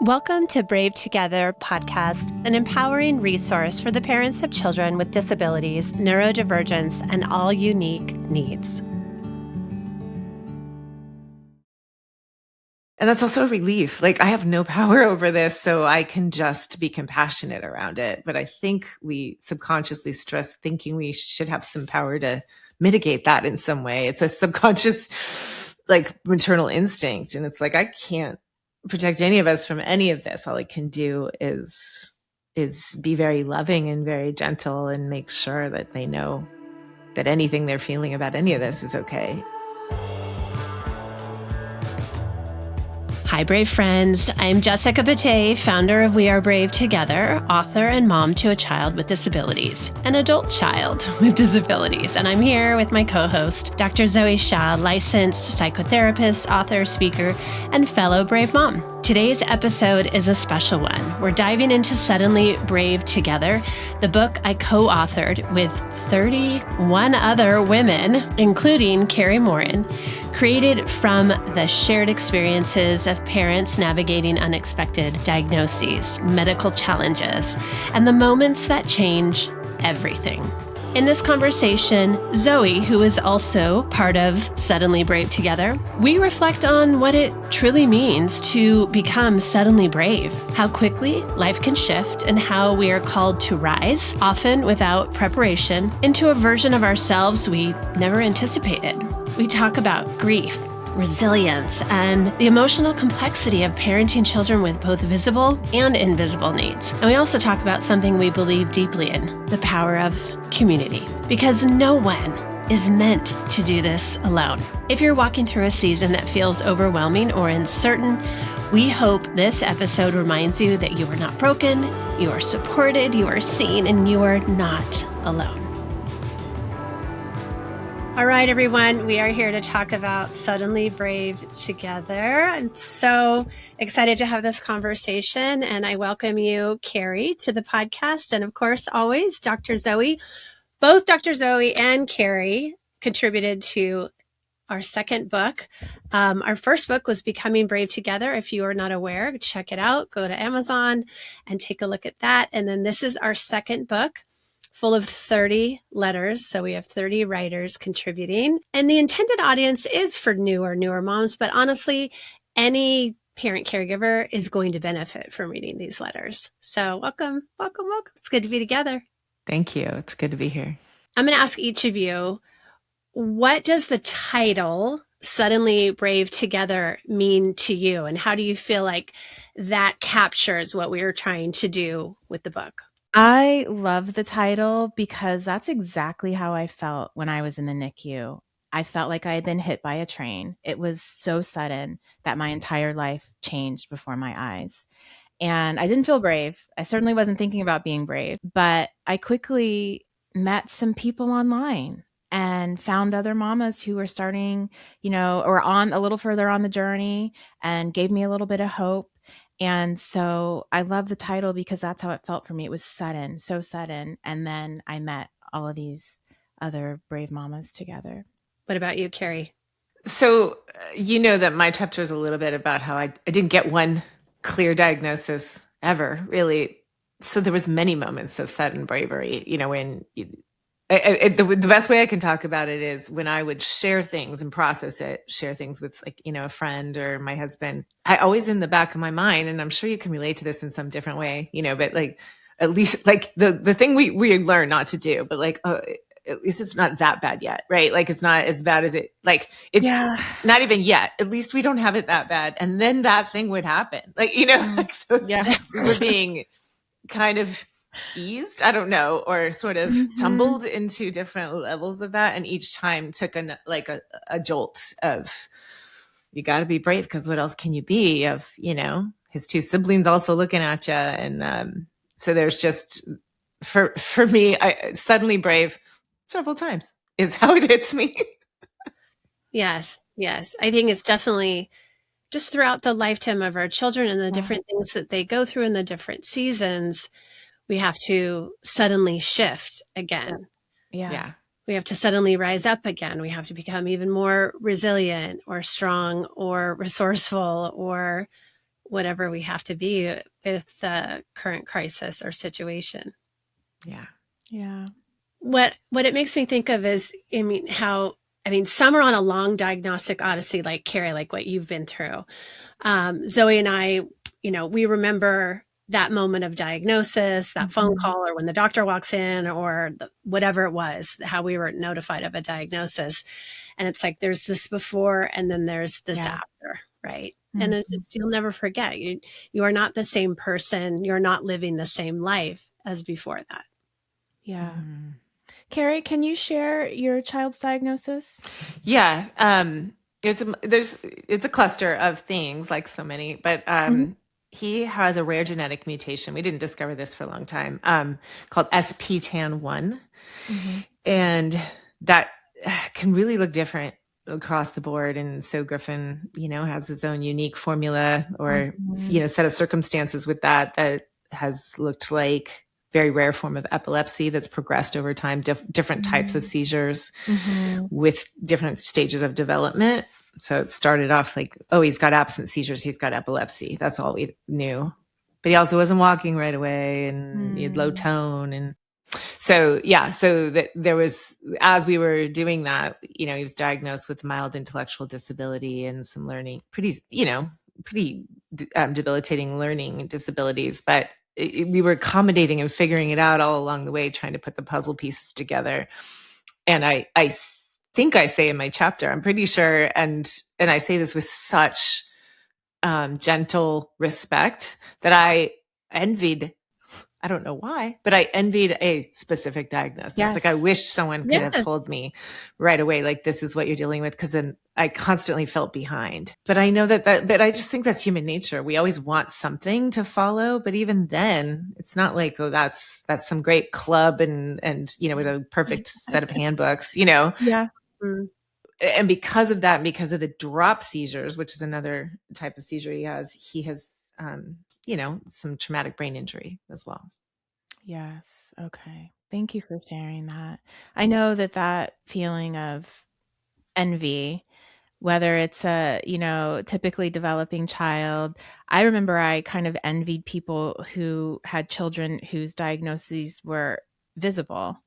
Welcome to Brave Together podcast, an empowering resource for the parents of children with disabilities, neurodivergence, and all unique needs. And that's also a relief. Like, I have no power over this, so I can just be compassionate around it. But I think we subconsciously stress thinking we should have some power to mitigate that in some way. It's a subconscious, like, maternal instinct. And it's like, I can't protect any of us from any of this. All I can do is be very loving and very gentle and make sure that they know that anything they're feeling about any of this is okay. Hi, Brave friends. I'm Jessica Patay, founder of We Are Brave Together, author and mom to a child with disabilities, an adult child with disabilities. And I'm here with my co-host, Dr. Zoe Shah, licensed psychotherapist, author, speaker, and fellow Brave mom. Today's episode is a special one. We're diving into Suddenly Brave Together, the book I co-authored with 31 other women, including Kari Morin, created from the shared experiences of parents navigating unexpected diagnoses, medical challenges, and the moments that change everything. In this conversation, Zoe, who is also part of Suddenly Brave Together, we reflect on what it truly means to become suddenly brave, how quickly life can shift, and how we are called to rise, often without preparation, into a version of ourselves we never anticipated. We talk about grief, resilience, and the emotional complexity of parenting children with both visible and invisible needs. And we also talk about something we believe deeply in, the power of community, because no one is meant to do this alone. If you're walking through a season that feels overwhelming or uncertain, we hope this episode reminds you that you are not broken, you are supported, you are seen, and you are not alone. All right, everyone, we are here to talk about Suddenly Brave Together. I'm so excited to have this conversation, and I welcome you, Kari, to the podcast. And of course, always Dr. Zoe. Both Dr. Zoe and Kari contributed to our second book. Our first book was Becoming Brave Together. If you are not aware, check it out. Go to Amazon and take a look at that. And then this is our second book, full of 30 letters. So we have 30 writers contributing. And the intended audience is for newer moms, but honestly, any parent caregiver is going to benefit from reading these letters. So welcome. It's good to be together. Thank you. It's good to be here. I'm going to ask each of you, what does the title Suddenly Brave Together mean to you? And how do you feel like that captures what we are trying to do with the book? I love the title because that's exactly how I felt when I was in the NICU. I felt like I had been hit by a train. It was so sudden that my entire life changed before my eyes. And I didn't feel brave. I certainly wasn't thinking about being brave, but I quickly met some people online and found other mamas who were starting, or on a little further on the journey, and gave me a little bit of hope. And so I love the title because that's how it felt for me. It was sudden, so sudden. And then I met all of these other brave mamas together. What about you, Kari? So you know that my chapter is a little bit about how I didn't get one clear diagnosis ever, really. So there was many moments of sudden bravery, when the best way I can talk about it is when I would share things and process it, share things with a friend or my husband. I always in the back of my mind, and I'm sure you can relate to this in some different way, but at least the thing we learn not to do, but at least it's not that bad yet, right? It's not as bad as it's not even yet. At least we don't have it that bad. And then that thing would happen. We were being kind of eased, I don't know, or sort of tumbled into different levels of that. And each time took a jolt of, you got to be brave because what else can you be, of, his two siblings also looking at you. And so there's just, for me, I suddenly brave several times is how it hits me. Yes. I think it's definitely just throughout the lifetime of our children and the different things that they go through in the different seasons, we have to suddenly shift again. Yeah. We have to suddenly rise up again. We have to become even more resilient or strong or resourceful or whatever we have to be with the current crisis or situation. Yeah. Yeah. What it makes me think of is, some are on a long diagnostic odyssey, like Kari, like what you've been through. Zoe and I, we remember that moment of diagnosis, that phone call, or when the doctor walks in, or whatever it was, how we were notified of a diagnosis. And it's like, there's this before, and then there's this after, right? And it's just, you'll never forget. You are not the same person. You're not living the same life as before that. Yeah. Kari, can you share your child's diagnosis? Yeah. It's a cluster of things, like so many, but he has a rare genetic mutation. We didn't discover this for a long time, called SPTAN1. And that can really look different across the board. And so Griffin, has his own unique formula or, set of circumstances with that has looked like very rare form of epilepsy that's progressed over time, different types of seizures with different stages of development. So it started off like, oh, he's got absent seizures, he's got epilepsy. That's all we knew. But he also wasn't walking right away, and he had low tone. And so, there was, as we were doing that, he was diagnosed with mild intellectual disability and some learning, pretty debilitating learning disabilities. But we were accommodating and figuring it out all along the way, trying to put the puzzle pieces together. And I think I say in my chapter, I'm pretty sure, and I say this with such gentle respect, that I envied, I don't know why, but I envied a specific diagnosis. Yes. Like, I wish someone could have told me right away, like, this is what you're dealing with, because then I constantly felt behind. But I know but I just think that's human nature. We always want something to follow, but even then, it's not like, oh, that's some great club and with a perfect set of handbooks, Yeah. And because of that, and because of the drop seizures, which is another type of seizure he has, some traumatic brain injury as well. Yes. Okay. Thank you for sharing that. I know that feeling of envy, whether it's a, typically developing child. I remember I kind of envied people who had children whose diagnoses were visible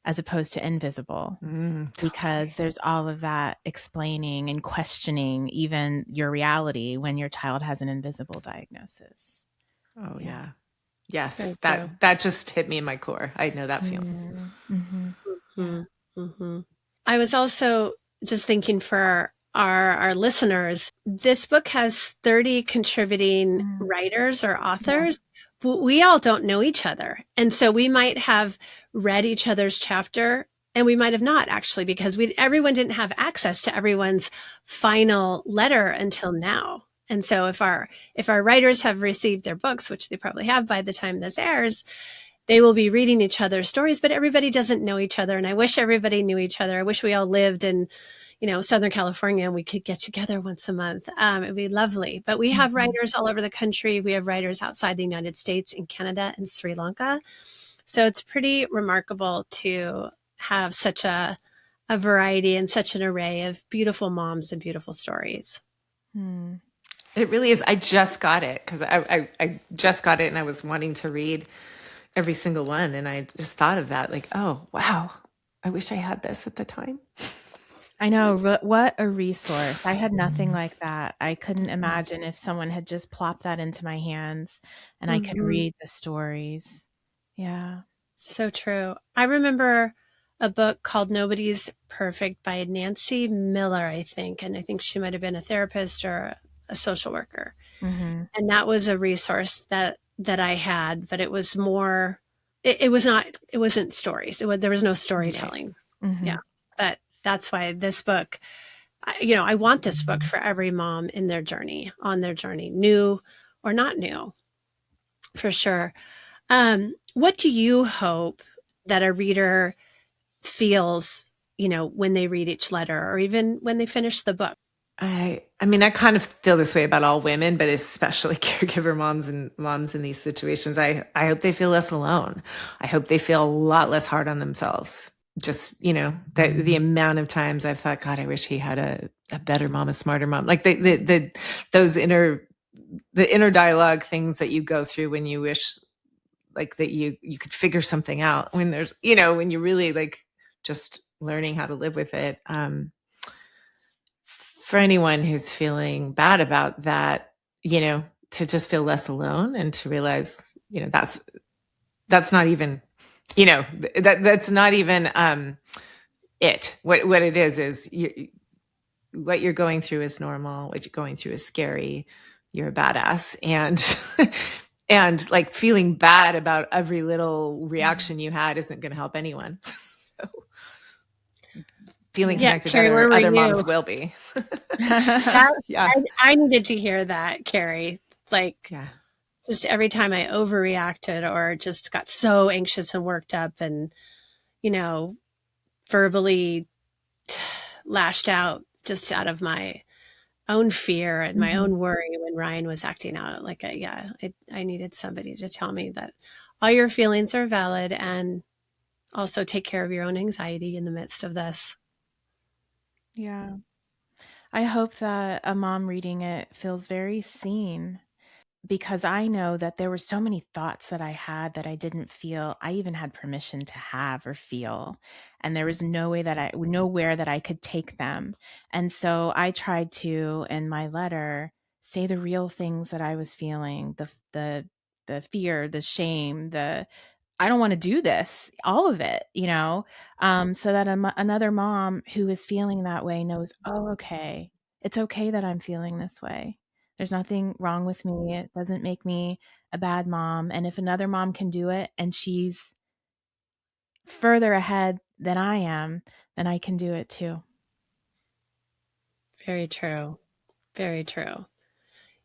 as opposed to invisible, because there's all of that explaining and questioning even your reality when your child has an invisible diagnosis. Oh, yeah. Yes. That just hit me in my core. I know that feeling. I was also just thinking for our listeners, this book has 30 contributing writers or authors. We all don't know each other. And so we might have read each other's chapter, and we might have not, actually, because everyone didn't have access to everyone's final letter until now. And so if our writers have received their books, which they probably have by the time this airs, they will be reading each other's stories, but everybody doesn't know each other. And I wish everybody knew each other. I wish we all lived in, Southern California, and we could get together once a month. It'd be lovely. But we have writers all over the country. We have writers outside the United States, in Canada and Sri Lanka. So it's pretty remarkable to have such a variety and such an array of beautiful moms and beautiful stories. It really is. I just got it because I just got it, and I was wanting to read every single one. And I just thought of that, like, oh, wow, I wish I had this at the time. I know. What a resource. I had nothing like that. I couldn't imagine if someone had just plopped that into my hands and I could read the stories. Yeah. So true. I remember a book called Nobody's Perfect by Nancy Miller, I think. And I think she might have been a therapist or a social worker. And that was a resource that I had, but it was more, it wasn't stories. There was no storytelling. Yeah. But that's why this book, I want this book for every mom in their journey, on their journey, new or not new, for sure. What do you hope that a reader feels, when they read each letter, or even when they finish the book? I kind of feel this way about all women, but especially caregiver moms in these situations. I hope they feel less alone. I hope they feel a lot less hard on themselves. Just, the amount of times I've thought, God, I wish he had a better mom, a smarter mom. Like those inner the inner dialogue things that you go through when you wish like that you could figure something out, when there's, when you're really like just learning how to live with it. For anyone who's feeling bad about that, to just feel less alone and to realize, that's not even, that's not even it. What it is what you're going through is normal. What you're going through is scary. You're a badass. And like feeling bad about every little reaction you had isn't going to help anyone. So feeling connected Kari, to other moms will be. I needed to hear that, Kari. Like, just every time I overreacted or just got so anxious and worked up and, verbally lashed out just out of my own fear and my own worry when Ryan was acting out. Like, I needed somebody to tell me that all your feelings are valid and also take care of your own anxiety in the midst of this. Yeah. I hope that a mom reading it feels very seen, because I know that there were so many thoughts that I had that I didn't feel I even had permission to have or feel. And there was nowhere that I could take them. And so I tried to, in my letter, say the real things that I was feeling, the fear, the shame, I don't want to do this, all of it, so that another mom who is feeling that way knows, oh, okay, it's okay that I'm feeling this way. There's nothing wrong with me. It doesn't make me a bad mom. And if another mom can do it and she's further ahead than I am, then I can do it too. Very true. Very true.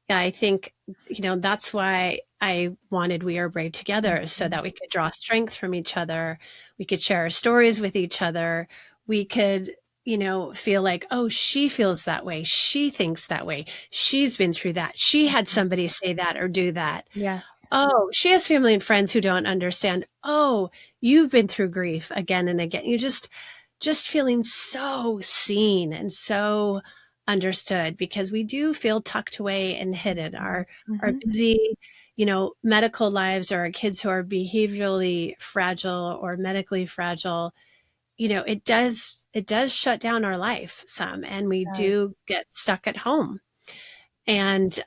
Yeah, I think, that's why I wanted We Are Brave together, so that we could draw strength from each other. We could share our stories with each other. We could, feel like, oh, she feels that way. She thinks that way. She's been through that. She had somebody say that or do that. Yes. Oh, she has family and friends who don't understand. Oh, you've been through grief again and again. You just feeling so seen and so understood, because we do feel tucked away and hidden. Our busy, medical lives, or our kids who are behaviorally fragile or medically fragile, it does shut down our life some, and we do get stuck at home. And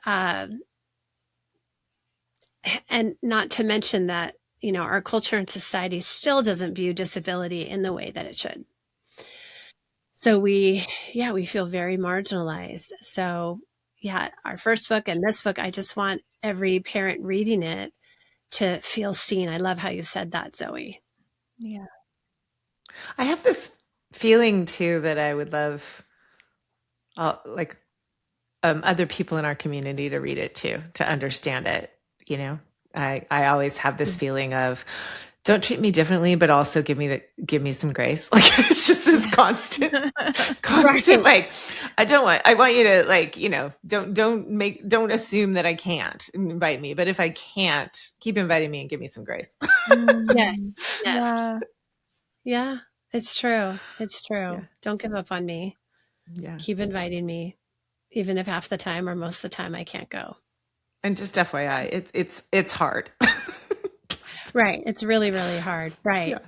not to mention that, our culture and society still doesn't view disability in the way that it should. So we feel very marginalized. So our first book and this book, I just want every parent reading it to feel seen. I love how you said that, Zoe. Yeah. I have this feeling too that I would love other people in our community to read it too, to understand it. I always have this feeling of, don't treat me differently, but also give me some grace. Like, it's just this constant, like, I want you to, like, don't assume that I can't invite me, but if I can't, keep inviting me and give me some grace. Yes. Yeah, it's true. It's true. Yeah. Don't give up on me. Yeah. Keep inviting me, even if half the time or most of the time I can't go. And just FYI, it's hard. Right. It's really, really hard. Right.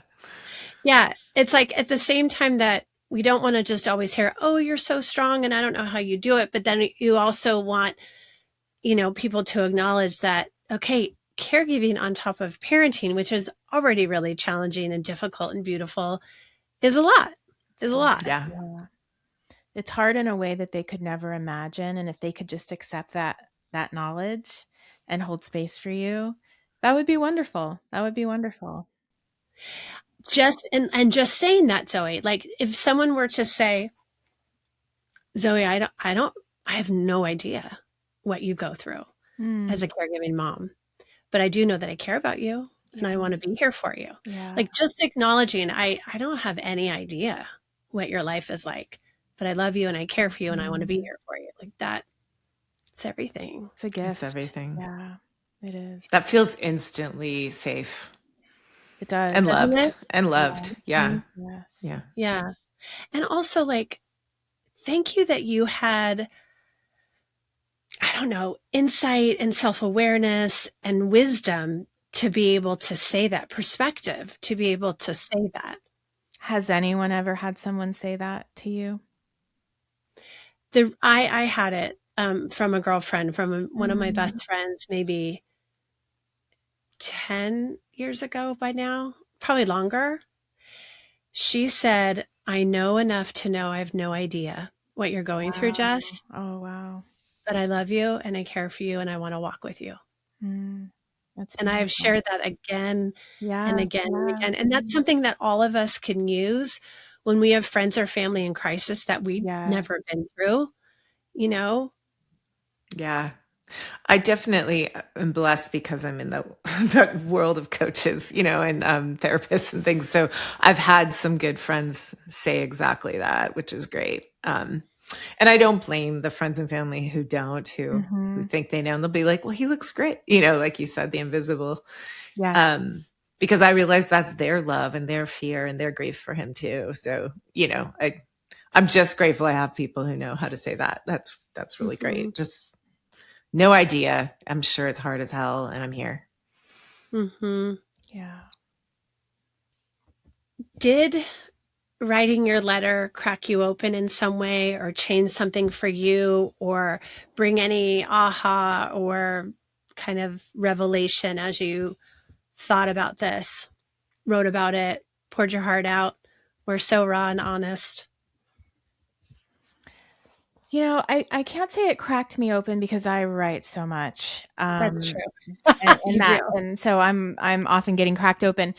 Yeah. It's like, at the same time that we don't want to just always hear, oh, you're so strong and I don't know how you do it. But then you also want, people to acknowledge that, okay, caregiving on top of parenting, which is already really challenging and difficult and beautiful, is a lot. Yeah. It's hard in a way that they could never imagine. And if they could just accept that knowledge and hold space for you, that would be wonderful. Just saying that, Zoe, like, if someone were to say, Zoe, I have no idea what you go through as a caregiving mom, but I do know that I care about you and I want to be here for you. Yeah. Like, just acknowledging, I don't have any idea what your life is like, but I love you and I care for you and I want to be here for you. Like that, it's everything. It's a gift. It's everything. Yeah, it is. That feels instantly safe. It does. And loved. Yeah. Yes. Yeah. Yeah. And also, like, thank you that you had I don't know, insight and self-awareness and wisdom to be able to say that, perspective, to be able to say that. Has anyone ever had someone say that to you? I had it from a girlfriend, from one of my best friends, maybe 10 years ago by now, probably longer. She said, I know enough to know I have no idea what you're going through, Jess, Oh, wow. but I love you and I care for you and I want to walk with you. That's And I have beautiful. shared that again and again and again. And that's something that all of us can use when we have friends or family in crisis that we've never been through, you know? Yeah. I definitely am blessed because I'm in the world of coaches, you know, and therapists and things. So I've had some good friends say exactly that, which is great. And I don't blame the friends and family who don't, who think they know, and they'll be like, well, he looks great. You know, like you said, the invisible. Yes. Because I realize that's their love and their fear and their grief for him too. So, you know, I'm just grateful I have people who know how to say that. That's really great. Just no idea. I'm sure it's hard as hell, and I'm here. Yeah. Did writing your letter crack you open in some way or change something for you or bring any aha or kind of revelation as you thought about this, wrote about it, poured your heart out? We're so raw and honest. You know, I can't say it cracked me open because I write so much. That's true. And so I'm often getting cracked open.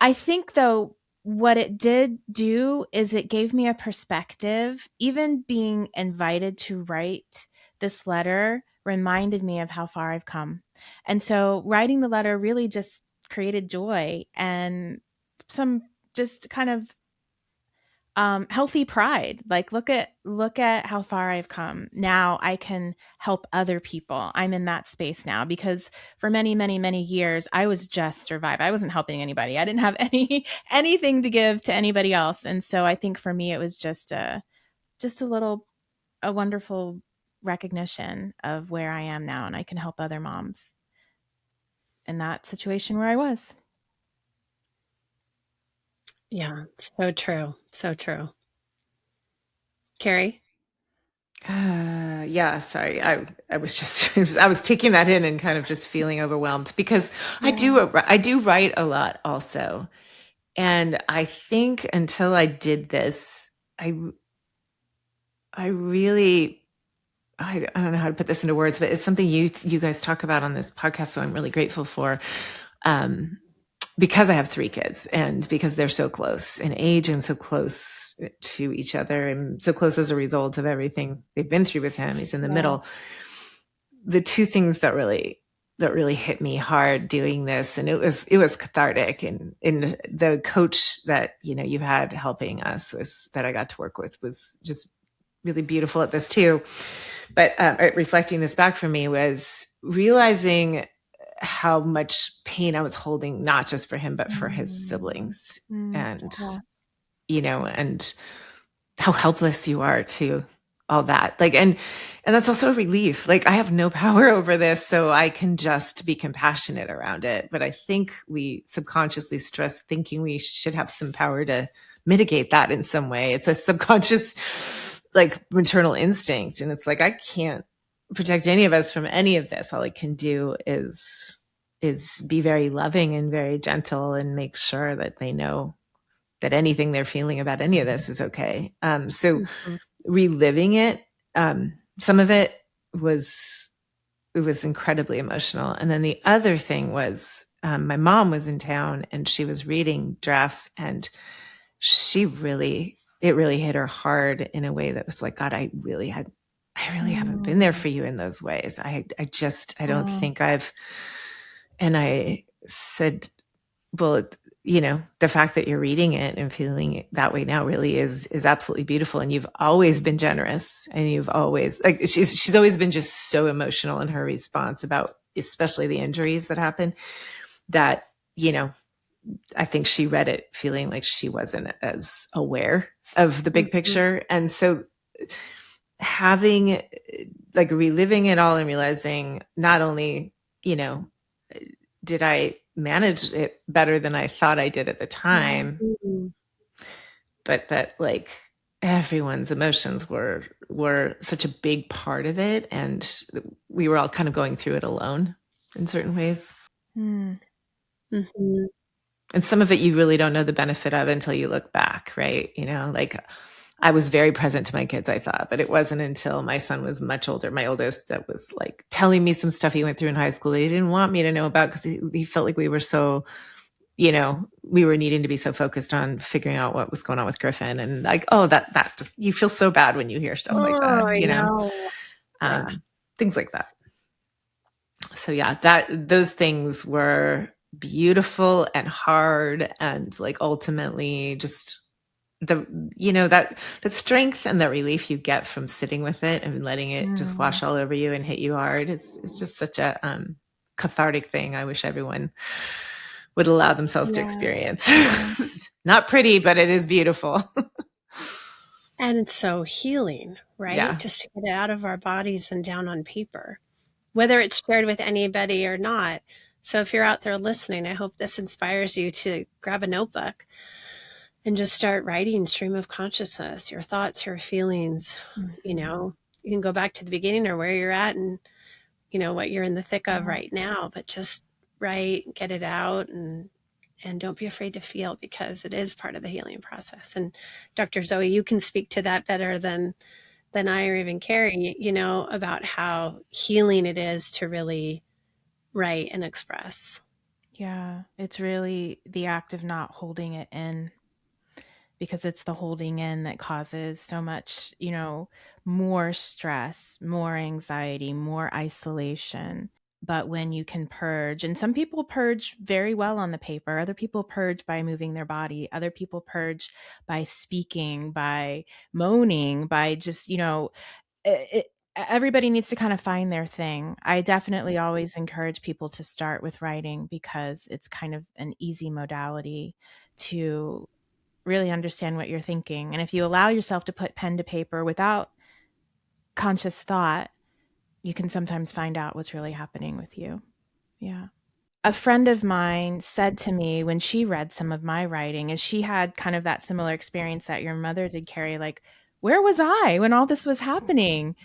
I think though, what it did do is it gave me a perspective. Even being invited to write this letter reminded me of how far I've come. And so writing the letter really just created joy and some just kind of healthy pride. Like look at how far I've come. Now I can help other people. I'm in that space now because for many, many, many years I was just survive. I wasn't helping anybody. I didn't have anything to give to anybody else. And so I think for me it was just a wonderful recognition of where I am now, and I can help other moms in that situation where I was. Yeah, so true. So true. Kari? Yeah, sorry. I was just, I was taking that in and kind of just feeling overwhelmed because I do write a lot also. And I think until I did this, I really, I don't know how to put this into words, but it's something you guys talk about on this podcast. So I'm really grateful for, because I have 3 kids and because they're so close in age and so close to each other and so close as a result of everything they've been through with him. He's in the middle. The 2 things that really hit me hard doing this, and it was cathartic, and in the coach that, you know, you had helping us was that I got to work with was just really beautiful at this too. But reflecting this back for me was realizing how much pain I was holding, not just for him, but for his siblings. And, you know, and how helpless you are to all that. Like, and that's also a relief. Like, I have no power over this, so I can just be compassionate around it. But I think we subconsciously stress thinking we should have some power to mitigate that in some way. It's a subconscious, like, maternal instinct. And it's like, I can't protect any of us from any of this. All I can do is be very loving and very gentle and make sure that they know that anything they're feeling about any of this is okay. So reliving it, some of it was incredibly emotional. And then the other thing was, my mom was in town and she was reading drafts, and it really hit her hard in a way that was like, God, I really haven't been there for you in those ways. I don't think I've, and I said, well, you know, the fact that you're reading it and feeling it that way now really is absolutely beautiful. And you've always been generous, and you've always, like, she's always been just so emotional in her response about, especially the injuries that happened, that, you know, I think she read it feeling like she wasn't as aware of the big picture. And so having, like, reliving it all and realizing not only, you know, did I manage it better than I thought I did at the time, Mm-hmm. but that, like, everyone's emotions were such a big part of it, and we were all kind of going through it alone in certain ways. Mm. Mm-hmm. And some of it you really don't know the benefit of until you look back, right? You know, like, I was very present to my kids, I thought, but it wasn't until my son was much older, my oldest, that was like telling me some stuff he went through in high school that he didn't want me to know about, because he felt like we were so, we were needing to be so focused on figuring out what was going on with Griffin. And like, oh, that just, you feel so bad when you hear stuff like that, I know. Yeah. Things like that. So yeah, those things were beautiful and hard, and like ultimately just that strength and that relief you get from sitting with it and letting it just wash all over you and hit you hard. It's just such a cathartic thing. I wish everyone would allow themselves to experience. Not pretty, but it is beautiful. And it's so healing, right? Yeah. Just to get it out of our bodies and down on paper, whether it's shared with anybody or not. So if you're out there listening, I hope this inspires you to grab a notebook and just start writing stream of consciousness, your thoughts, your feelings. You know, you can go back to the beginning or where you're at and, what you're in the thick of right now, but just write, get it out, and don't be afraid to feel, because it is part of the healing process. And Dr. Zoe, you can speak to that better than I or even Kari, about how healing it is to really write and express. Yeah, it's really the act of not holding it in, because it's the holding in that causes so much, more stress, more anxiety, more isolation. But when you can purge, and some people purge very well on the paper, other people purge by moving their body, other people purge by speaking, by moaning, by just, everybody needs to kind of find their thing. I definitely always encourage people to start with writing, because it's kind of an easy modality to really understand what you're thinking. And if you allow yourself to put pen to paper without conscious thought, you can sometimes find out what's really happening with you. Yeah. A friend of mine said to me when she read some of my writing, and she had kind of that similar experience that your mother did, Kari, like, where was I when all this was happening?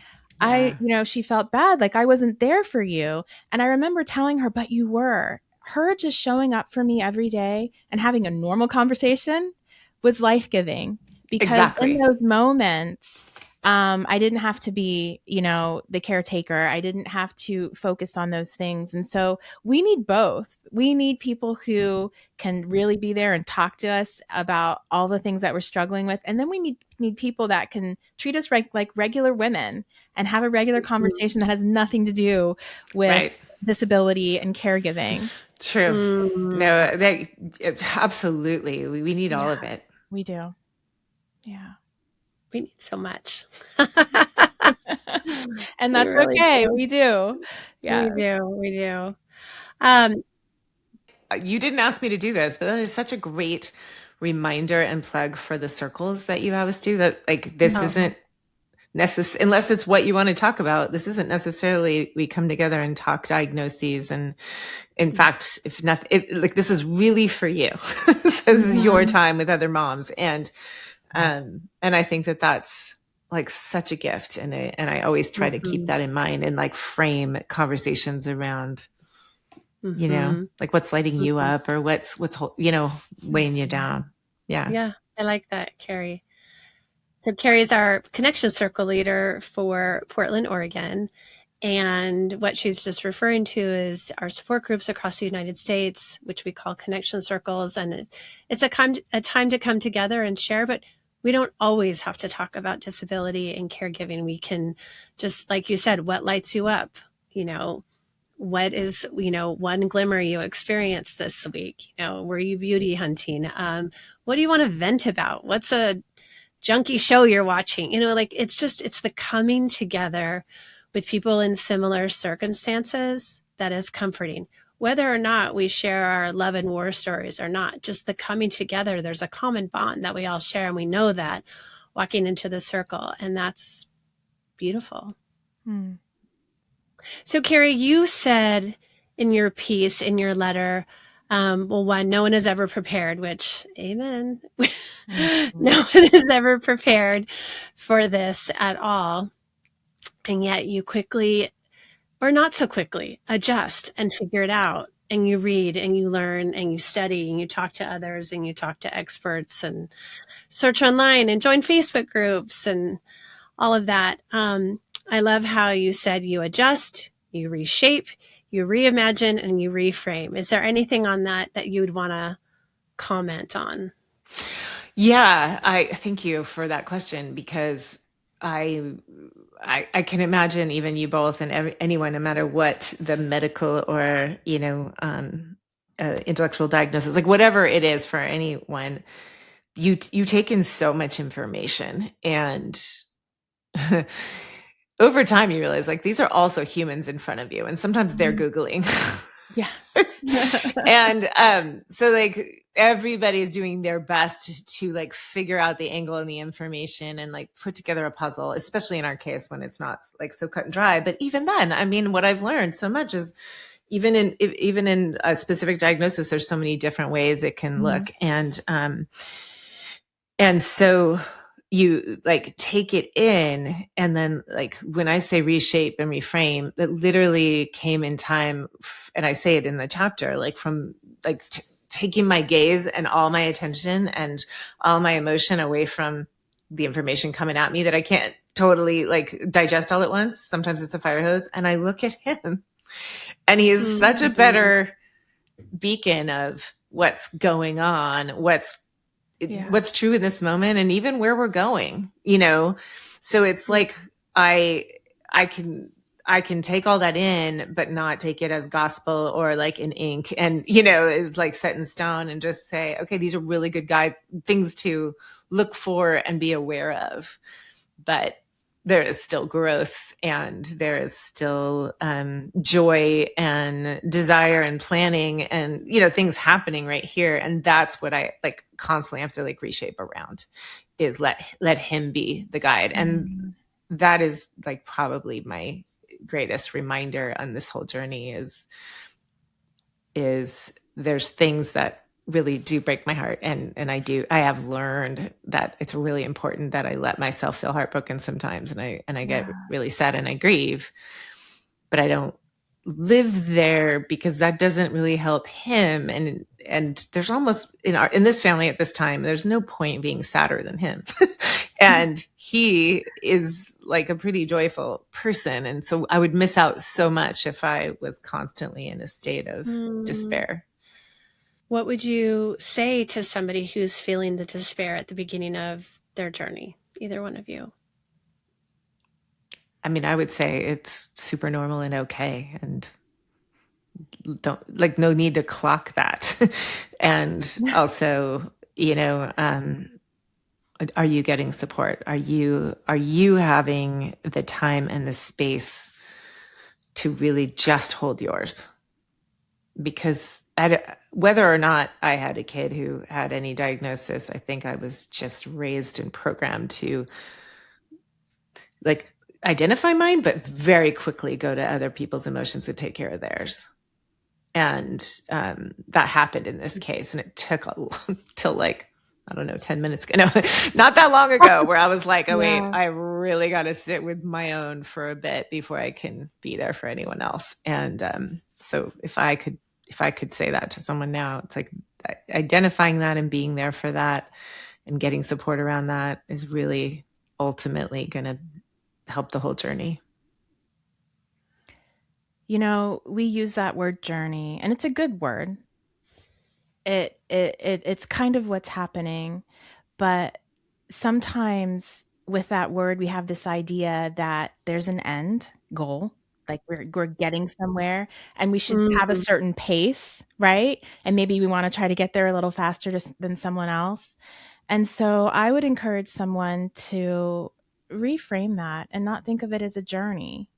Yeah. She felt bad, like I wasn't there for you. And I remember telling her, but you were. Her just showing up for me every day and having a normal conversation was life-giving, because in Exactly. those moments, I didn't have to be, the caretaker. I didn't have to focus on those things. And so we need both. We need people who can really be there and talk to us about all the things that we're struggling with. And then we need people that can treat us like regular women and have a regular conversation that has nothing to do with disability and caregiving. True. No, absolutely. We need all of it. We do. Yeah. We need so much. And that's really okay. Do. We do. Yeah. We do. You didn't ask me to do this, but that is such a great reminder and plug for the circles that you have us do, that like this isn't necessary, unless it's what you want to talk about. This isn't necessarily we come together and talk diagnoses. And in fact, if nothing, like this is really for you. So this is your time with other moms. And I think that that's like such a gift. And I always try to keep that in mind and like frame conversations around, like what's lighting you up, or what's weighing you down. Yeah. Yeah. I like that, Kari. So Kari is our connection circle leader for Portland, Oregon. And what she's just referring to is our support groups across the United States, which we call connection circles. And it's a time to come together and share, but we don't always have to talk about disability and caregiving. We can just, like you said, what lights you up? What is, one glimmer you experienced this week? Were you beauty hunting? What do you want to vent about? What's a junky show you're watching? It's the coming together with people in similar circumstances that is comforting. Whether or not we share our love and war stories or not, just the coming together, there's a common bond that we all share, and we know that walking into the circle. And that's beautiful. Hmm. So, Kari, you said in your piece, in your letter, well, one, no one is ever prepared, which, amen. No one is ever prepared for this at all. And yet you quickly, or not so quickly, adjust and figure it out. And you read and you learn and you study and you talk to others and you talk to experts and search online and join Facebook groups and all of that. I love how you said you adjust, you reshape, you reimagine, and you reframe. Is there anything on that that you would want to comment on? Yeah, I thank you for that question, because I can imagine even you both and anyone, no matter what the medical or intellectual diagnosis, like whatever it is for anyone, you take in so much information, and over time you realize like these are also humans in front of you, and sometimes they're Googling. Yeah. And so like everybody's doing their best to like figure out the angle and the information and like put together a puzzle, especially in our case when it's not like so cut and dry. But even then, I mean, what I've learned so much is even in a specific diagnosis, there's so many different ways it can look. And so you like take it in, and then like when I say reshape and reframe, that literally came in time, and I say it in the chapter, like from like taking my gaze and all my attention and all my emotion away from the information coming at me that I can't totally like digest all at once. Sometimes it's a fire hose, and I look at him, and he is such a better beacon of what's going on, what's true in this moment, and even where we're going, so it's like I can take all that in, but not take it as gospel or like in ink and it's like set in stone, and just say, okay, these are really good things to look for and be aware of, but there is still growth, and there is still joy and desire and planning and, things happening right here. And that's what I like constantly have to like reshape around, is let him be the guide. And that is like probably my greatest reminder on this whole journey is there's things that really do break my heart. And I have learned that it's really important that I let myself feel heartbroken sometimes. And I get really sad and I grieve, but I don't live there, because that doesn't really help him. And there's almost in this family at this time, there's no point being sadder than him. And he is like a pretty joyful person. And so I would miss out so much if I was constantly in a state of despair. What would you say to somebody who's feeling the despair at the beginning of their journey? Either one of you. I mean, I would say it's super normal and okay. And don't like, no need to clock that. And also, are you getting support? Are you having the time and the space to really just hold yours? Because whether or not I had a kid who had any diagnosis, I think I was just raised and programmed to like identify mine, but very quickly go to other people's emotions to take care of theirs. And that happened in this case. And it took till like, I don't know, 10 minutes ago. No, not that long ago, where I was like, oh, wait, I really got to sit with my own for a bit before I can be there for anyone else. And so if I could say that to someone now, it's like identifying that and being there for that and getting support around that is really ultimately going to help the whole journey. We use that word journey, and it's a good word. It's kind of what's happening, but sometimes with that word, we have this idea that there's an end goal, like we're getting somewhere, and we should have a certain pace, right? And maybe we want to try to get there a little faster than someone else. And so I would encourage someone to reframe that and not think of it as a journey.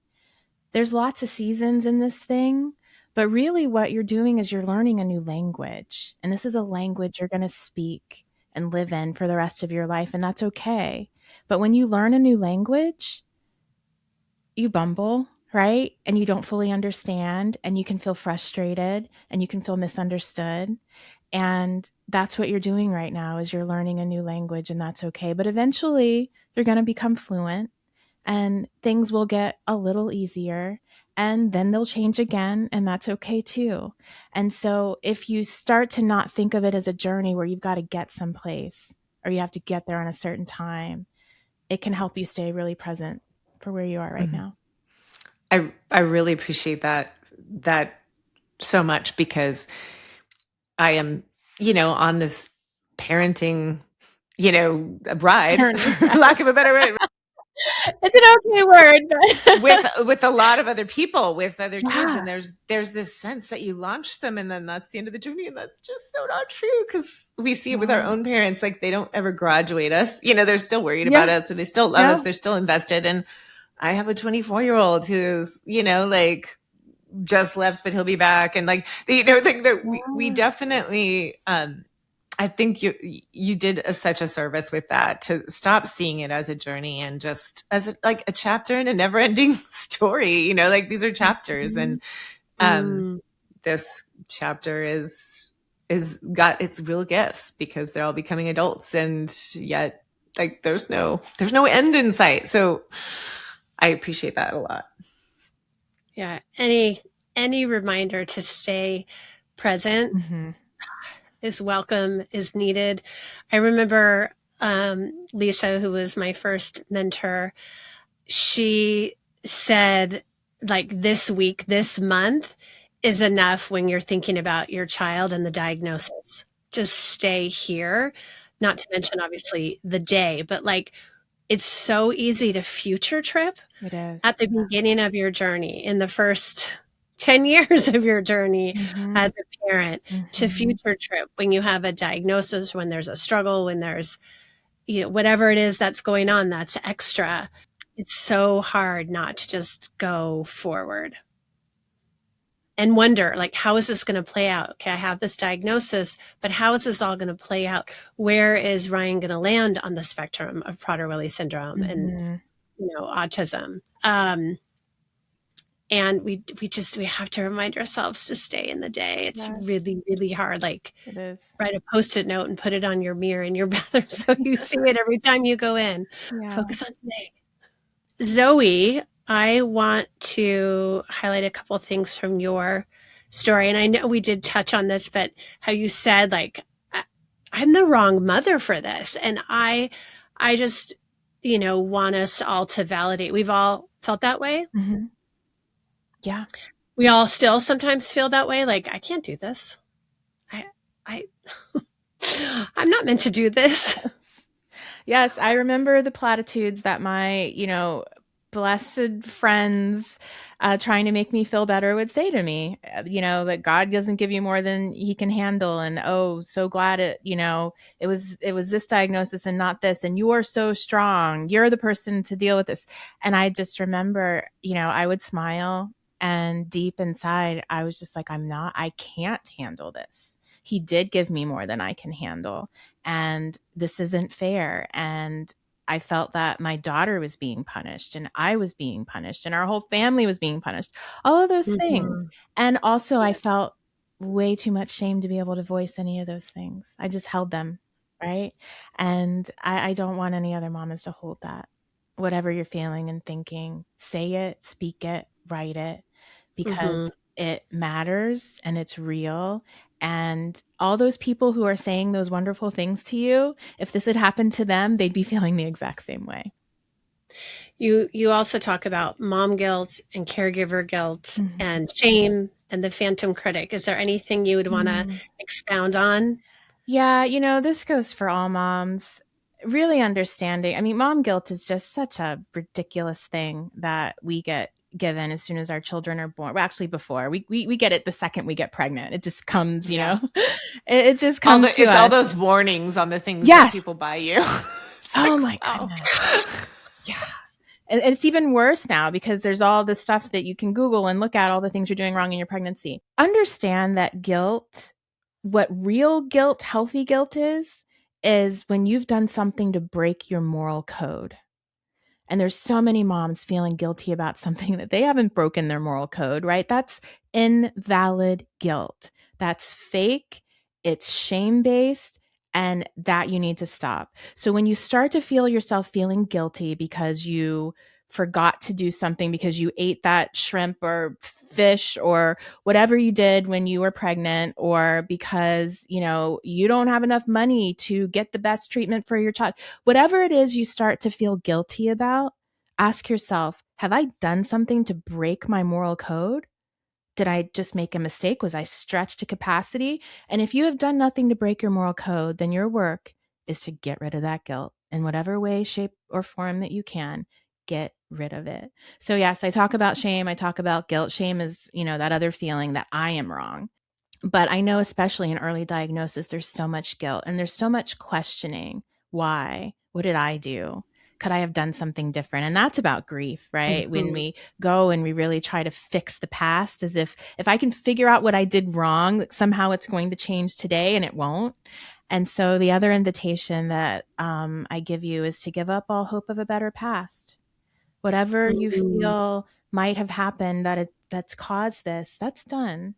There's lots of seasons in this thing, but really what you're doing is you're learning a new language. And this is a language you're going to speak and live in for the rest of your life, and that's okay. But when you learn a new language, you bumble, right? And you don't fully understand, and you can feel frustrated, and you can feel misunderstood. And that's what you're doing right now, is you're learning a new language, and that's okay. But eventually you're going to become fluent, and things will get a little easier, and then they'll change again, and that's okay too. And so if you start to not think of it as a journey where you've got to get someplace or you have to get there on a certain time, it can help you stay really present for where you are right now. I really appreciate that so much, because I am, on this parenting, ride, lack of a better word. It's an okay word, but with a lot of other people, with other kids, and there's this sense that you launch them and then that's the end of the journey, and that's just so not true, because we see it with our own parents. Like, they don't ever graduate us. They're still worried about us, and they still love us. They're still invested. And I have a 24-year-old who's, like, just left, but he'll be back. And like, we definitely, I think you did such a service with that, to stop seeing it as a journey and just as a chapter in a never-ending story. Like, these are chapters, and this chapter is got its real gifts, because they're all becoming adults, and yet, like, there's no end in sight. So I appreciate that a lot. Yeah. Any reminder to stay present is welcome, is needed. I remember Lisa, who was my first mentor, she said, like, this week, this month is enough when you're thinking about your child and the diagnosis. Just stay here. Not to mention, obviously, the day, but like, it's so easy to future trip. It is. At the beginning of your journey, in the first 10 years of your journey as a parent, to future trip when you have a diagnosis, when there's a struggle, when there's, whatever it is that's going on, that's extra. It's so hard not to just go forward and wonder, like, how is this going to play out? Okay, I have this diagnosis, but how is this all going to play out? Where is Ryan going to land on the spectrum of Prader-Willi syndrome and, autism? And we have to remind ourselves to stay in the day. It's really, really hard. Like, it is. Write a Post-it note and put it on your mirror in your bathroom so you see it every time you go in. Yeah. Focus on today. Zoe, I want to highlight a couple of things from your story. And I know we did touch on this, but how you said, like, I'm the wrong mother for this. And I just, want us all to validate. We've all felt that way. Yeah. We all still sometimes feel that way. Like, I can't do this. I'm not meant to do this. Yes. I remember the platitudes that my, blessed friends trying to make me feel better would say to me, that God doesn't give you more than he can handle. And, oh, so glad it was this diagnosis and not this. And you are so strong. You're the person to deal with this. And I just remember, I would smile, and deep inside, I was just like, I can't handle this. He did give me more than I can handle. And this isn't fair. And I felt that my daughter was being punished, and I was being punished, and our whole family was being punished. All of those things. And also I felt way too much shame to be able to voice any of those things. I just held them. Right. And I don't want any other mamas to hold that. Whatever you're feeling and thinking, say it, speak it, write it, because it matters and it's real. And all those people who are saying those wonderful things to you, if this had happened to them, they'd be feeling the exact same way. You also talk about mom guilt and caregiver guilt and shame and the phantom critic. Is there anything you would want to expound on? Yeah, this goes for all moms. Really understanding. I mean, mom guilt is just such a ridiculous thing that we get given as soon as our children are born. Well, actually, before we get it the second we get pregnant. It just comes, it just comes. It's all those warnings on the things that people buy you. My goodness. Yeah. And it's even worse now because there's all this stuff that you can Google and look at, all the things you're doing wrong in your pregnancy. Understand that guilt, what real guilt, healthy guilt is when you've done something to break your moral code. And there's so many moms feeling guilty about something that they haven't broken their moral code, right? That's invalid guilt. That's fake. It's shame-based, and that you need to stop. So when you start to feel yourself feeling guilty because you forgot to do something, because you ate that shrimp or fish or whatever you did when you were pregnant, or because, you don't have enough money to get the best treatment for your child, whatever it is you start to feel guilty about, ask yourself, have I done something to break my moral code? Did I just make a mistake? Was I stretched to capacity? And if you have done nothing to break your moral code, then your work is to get rid of that guilt in whatever way, shape, or form that you can. Get rid of it. So yes, I talk about shame. I talk about guilt. Shame is, that other feeling that I am wrong. But I know, especially in early diagnosis, there's so much guilt and there's so much questioning. Why? What did I do? Could I have done something different? And that's about grief, right? Mm-hmm. When we go and we really try to fix the past, as if I can figure out what I did wrong, somehow it's going to change today, and it won't. And so the other invitation that I give you is to give up all hope of a better past. Whatever you feel might have happened that's caused this, that's done.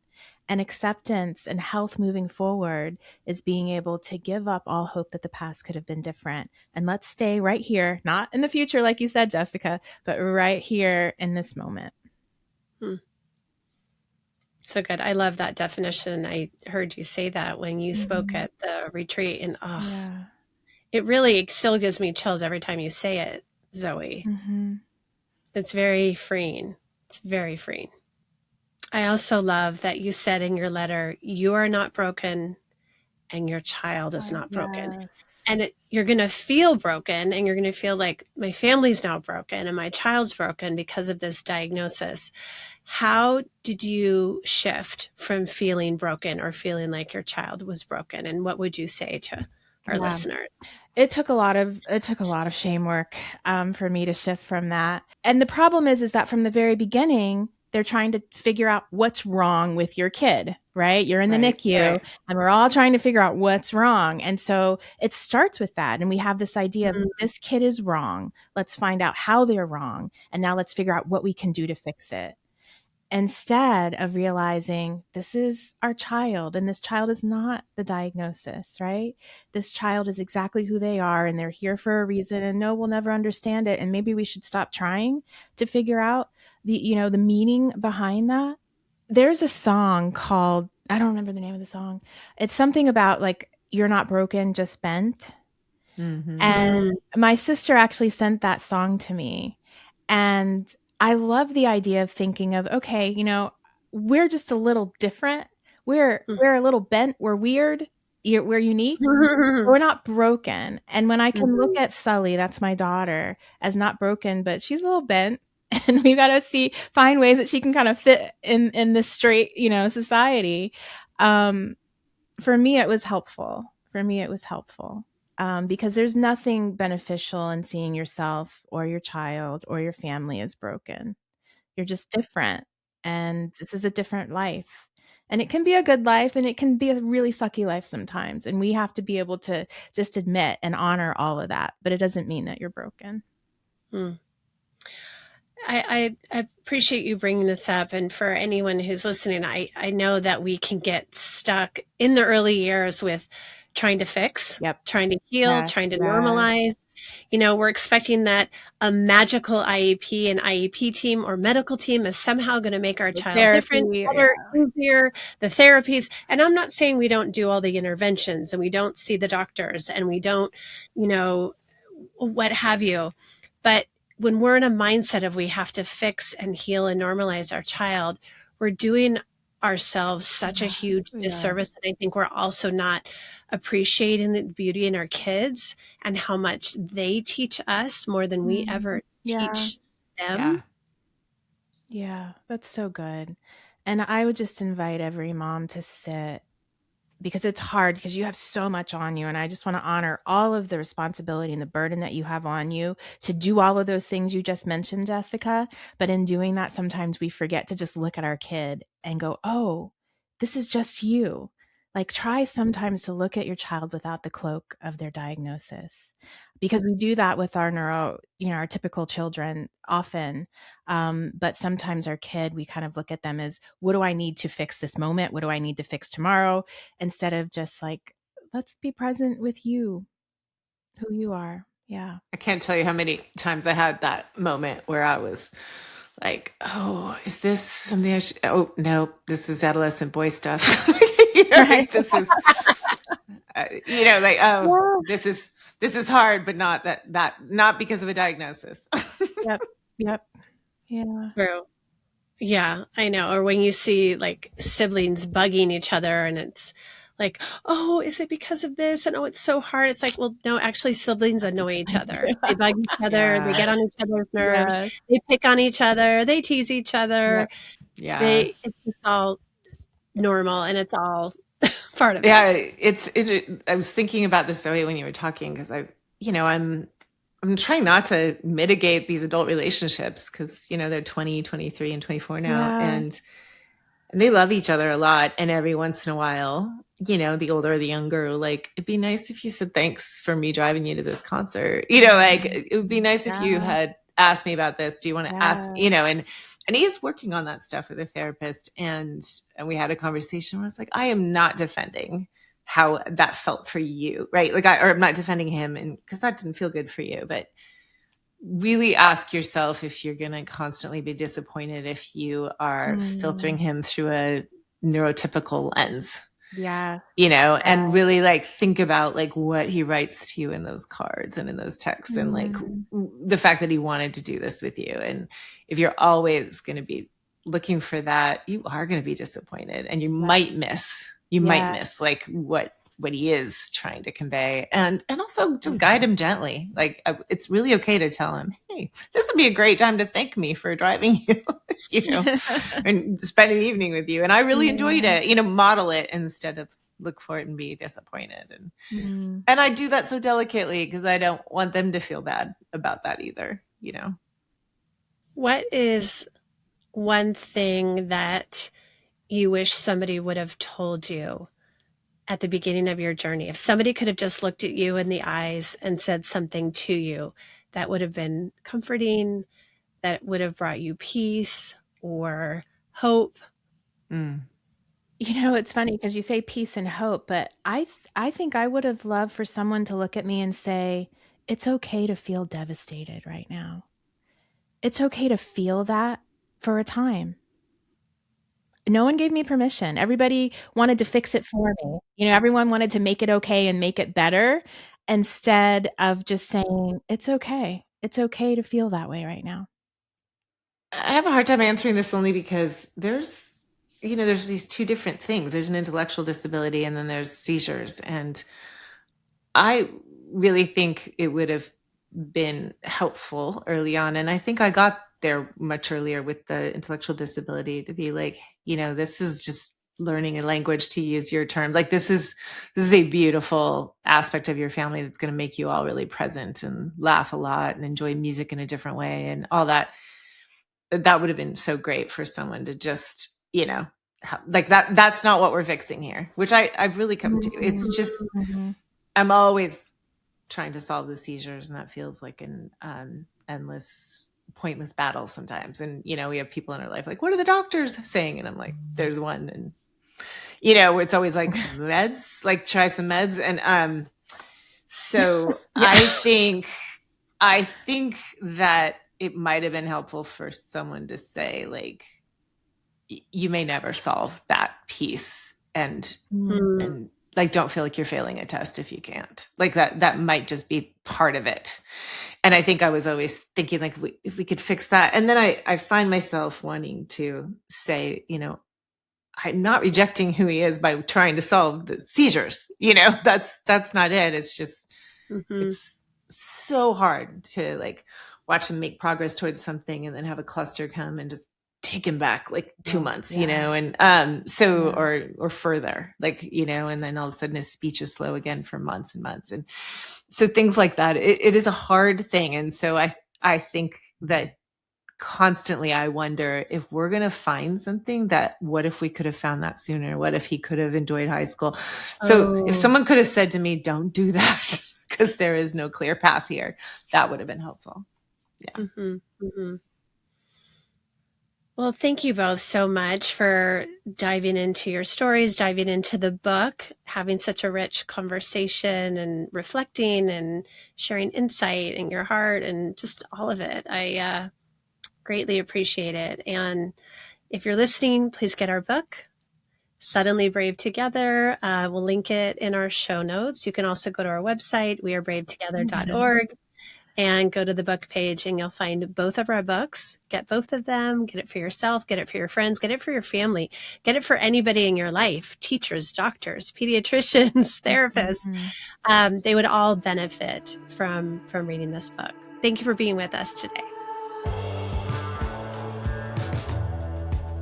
And acceptance and health moving forward is being able to give up all hope that the past could have been different. And let's stay right here, not in the future, like you said, Jessica, but right here in this moment. So good. I love that definition. I heard you say that when you spoke at the retreat, and it really still gives me chills every time you say it, Zoe. It's very freeing. It's very freeing. I also love that you said in your letter, you are not broken and your child is not broken. And you're going to feel broken, and you're going to feel like my family's now broken and my child's broken because of this diagnosis. How did you shift from feeling broken or feeling like your child was broken? And what would you say to our listeners? It took a lot of shame work for me to shift from that. And the problem is that from the very beginning, they're trying to figure out what's wrong with your kid, right? You're in the NICU, and we're all trying to figure out what's wrong. And so it starts with that. And we have this idea of this kid is wrong. Let's find out how they're wrong. And now let's figure out what we can do to fix it. Instead of realizing this is our child, and this child is not the diagnosis, right? This child is exactly who they are, and they're here for a reason, and no, we'll never understand it. And maybe we should stop trying to figure out the meaning behind that. There's a song called, I don't remember the name of the song. It's something about like, you're not broken, just bent. And my sister actually sent that song to me. And I love the idea of thinking of, okay, we're just a little different. We're a little bent. We're weird. We're unique. We're not broken. And when I can look at Sully, that's my daughter, as not broken, but she's a little bent. And we got to find ways that she can kind of fit in this straight, society. For me, it was helpful. Because there's nothing beneficial in seeing yourself or your child or your family as broken. You're just different. And this is a different life. And it can be a good life, and it can be a really sucky life sometimes. And we have to be able to just admit and honor all of that. But it doesn't mean that you're broken. I appreciate you bringing this up. And for anyone who's listening, I know that we can get stuck in the early years with trying to fix, trying to heal, trying to normalize. We're expecting that a magical IEP and IEP team or medical team is somehow going to make our child different, better, easier, the therapies. And I'm not saying we don't do all the interventions, and we don't see the doctors, and we don't, what have you. But when we're in a mindset of we have to fix and heal and normalize our child, we're doing ourselves such a huge disservice. And I think we're also not appreciating the beauty in our kids and how much they teach us more than we ever teach them. Yeah, that's so good. And I would just invite every mom to sit, because it's hard, because you have so much on you. And I just want to honor all of the responsibility and the burden that you have on you to do all of those things you just mentioned, Jessica. But in doing that, sometimes we forget to just look at our kid and go, oh, this is just you. Like, try sometimes to look at your child without the cloak of their diagnosis, because we do that with our our typical children often. But sometimes our kid, we kind of look at them as, what do I need to fix this moment? What do I need to fix tomorrow? Instead of just like, let's be present with you, who you are. Yeah. I can't tell you how many times I had that moment where I was like, oh, is this something I should? Oh, no, this is adolescent boy stuff. Right. Like this is, like, oh, this is hard, but not because of a diagnosis. Yep. Yep. Yeah. True. Yeah, I know. Or when you see like siblings bugging each other and it's like, oh, is it because of this? And oh, it's so hard. It's like, well, no, actually siblings annoy each other. They bug each other. They get on each other's nerves. Yes. They pick on each other. They tease each other. Yeah. It's just all normal and it's all part of it. Yeah. I was thinking about this, Zoe, when you were talking, because I'm trying not to mitigate these adult relationships because, they're 20, 23, and 24 now. Yeah. And they love each other a lot. And every once in a while, the older or the younger, like, it'd be nice if you said, thanks for me driving you to this concert. Like, it would be nice if you had asked me about this. Do you want to ask, and he is working on that stuff with a therapist. And we had a conversation where I was like, I am not defending how that felt for you, right? Like, I'm not defending him, and because that didn't feel good for you, but really ask yourself if you're going to constantly be disappointed if you are filtering him through a neurotypical lens. Yeah. And really like think about like what he writes to you in those cards and in those texts and like the fact that he wanted to do this with you. And if you're always going to be looking for that, you are going to be disappointed and you might miss like what he is trying to convey, and also just guide him gently. Like, it's really okay to tell him, hey, this would be a great time to thank me for driving you, and spending the evening with you. And I really enjoyed it, model it instead of look for it and be disappointed. And I do that so delicately because I don't want them to feel bad about that either, What is one thing that you wish somebody would have told you at the beginning of your journey? If somebody could have just looked at you in the eyes and said something to you that would have been comforting, that would have brought you peace or hope. It's funny because you say peace and hope, but I think I would have loved for someone to look at me and say, it's okay to feel devastated right now. It's okay to feel that for a time. No one gave me permission. Everybody wanted to fix it for me. Everyone wanted to make it okay and make it better instead of just saying, it's okay. It's okay to feel that way right now. I have a hard time answering this only because there's these two different things. There's an intellectual disability and then there's seizures. And I really think it would have been helpful early on. And I think I got there much earlier with the intellectual disability to be like, this is just learning a language, to use your term. Like, this is a beautiful aspect of your family that's going to make you all really present and laugh a lot and enjoy music in a different way and all that. That would have been so great for someone to just, like that. That's not what we're fixing here, which I've really come to. It's just, I'm always trying to solve the seizures, and that feels like an endless, pointless battle sometimes. And, we have people in our life like, what are the doctors saying? And I'm like, there's one. And, it's always like meds, like try some meds. And so I think that it might have been helpful for someone to say, like, you may never solve that piece. And like, don't feel like you're failing a test if you can't. Like, that might just be part of it. And I think I was always thinking, like, if we could fix that. And then I find myself wanting to say, I'm not rejecting who he is by trying to solve the seizures. That's not it. It's just, it's so hard to like watch him make progress towards something and then have a cluster come and just take him back like 2 months, and or further, like, and then all of a sudden his speech is slow again for months and months. And so things like that, it is a hard thing. And so I think that constantly I wonder if we're going to find something that, what if we could have found that sooner? What if he could have enjoyed high school? So if someone could have said to me, don't do that because there is no clear path here, that would have been helpful. Yeah. Mm-hmm. Mm-hmm. Well, thank you both so much for diving into your stories, diving into the book, having such a rich conversation and reflecting and sharing insight in your heart and just all of it. I greatly appreciate it. And if you're listening, please get our book, Suddenly Brave Together. We'll link it in our show notes. You can also go to our website, wearebravetogether.org. And go to the book page and you'll find both of our books. Get both of them. Get it for yourself. Get it for your friends. Get it for your family. Get it for anybody in your life. Teachers, doctors, pediatricians, therapists. Mm-hmm. They would all benefit from reading this book. Thank you for being with us today.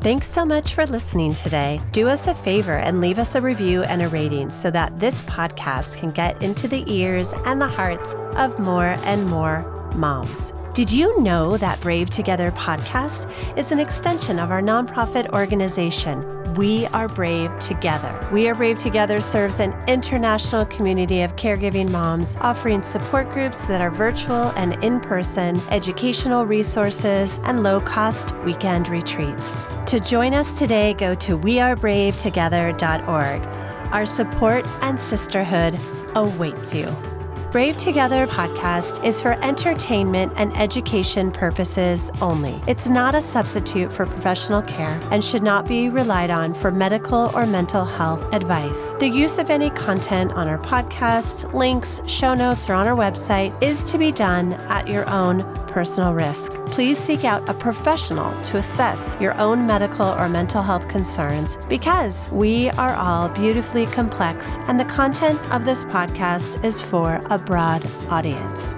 Thanks so much for listening today. Do us a favor and leave us a review and a rating so that this podcast can get into the ears and the hearts of more and more moms. Did you know that Brave Together podcast is an extension of our nonprofit organization, We Are Brave Together? We Are Brave Together serves an international community of caregiving moms, offering support groups that are virtual and in-person, educational resources, and low-cost weekend retreats. To join us today, go to wearebravetogether.org. Our support and sisterhood awaits you. Brave Together podcast is for entertainment and education purposes only. It's not a substitute for professional care and should not be relied on for medical or mental health advice. The use of any content on our podcast, links, show notes, or on our website is to be done at your own personal risk. Please seek out a professional to assess your own medical or mental health concerns because we are all beautifully complex and the content of this podcast is for a broad audience.